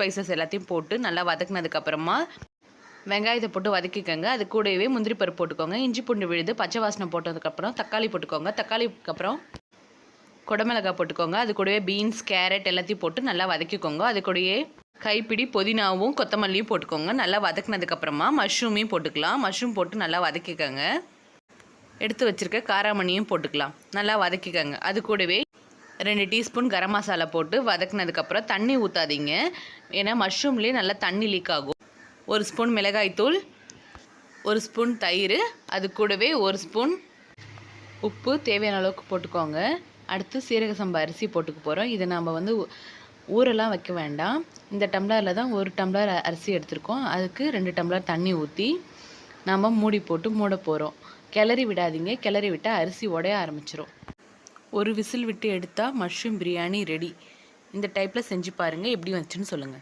Spices எல்லாத்தையும் போட்டு நல்லா வதக்குனதுக்கப்புறமா வெங்காயத்தை போட்டு வதக்கிக்கோங்க. அது கூடவே முந்திரி பருப்பு போட்டுக்கோங்க. இஞ்சி பூண்டு விழுது பச்சை வாசனை போட்டதுக்கப்புறம் தக்காளி போட்டுக்கோங்க. தக்காளிக்கு அப்புறம் குடமிளகாய் போட்டுக்கோங்க. அது கூடவே பீன்ஸ், கேரட் எல்லாத்தையும் போட்டு நல்லா வதக்கிக்கோங்க. அது கூடயே கைப்பிடி புதினாவும் கொத்தமல்லியும் போட்டுக்கோங்க. நல்லா வதக்குனதுக்கப்புறமா மஷ்ரூமையும் போட்டுக்கலாம். மஷ்ரூம் போட்டு நல்லா வதக்கிக்கோங்க. எடுத்து வச்சுருக்க காராமணியும் போட்டுக்கலாம். நல்லா வதக்கிக்கோங்க. அது கூடவே 2 டீஸ்பூன் கரம் மசாலா போட்டு வதக்குனதுக்கப்புறம் தண்ணி ஊற்றாதீங்க. ஏன்னா மஷ்ரூம்லேயே நல்லா தண்ணி லீக் ஆகும். 1 ஸ்பூன் மிளகாய்த்தூள், 1 ஸ்பூன் தயிர், அது கூடவே 1 ஸ்பூன் உப்பு தேவையான அளவுக்கு போட்டுக்கோங்க. அடுத்து சீரக சம்பா அரிசி போட்டுக்க போகிறோம். இதை நாம் ஊரெல்லாம் வைக்க வேண்டாம். இந்த டம்ளரில் தான் 1 டம்ளர் அரிசி எடுத்திருக்கோம். அதுக்கு 2 டம்ளர் தண்ணி ஊற்றி நாம் மூடி போட்டு மூட போகிறோம். கிளறி விடாதீங்க. கிளறி விட்டால் அரிசி உடைய ஆரம்பிச்சிடும். 1 விசில் விட்டு எடுத்தால் மஷ்ரூம் பிரியாணி ரெடி. இந்த டைப்பில் செஞ்சு பாருங்கள். எப்படி வந்துச்சுன்னு சொல்லுங்கள்.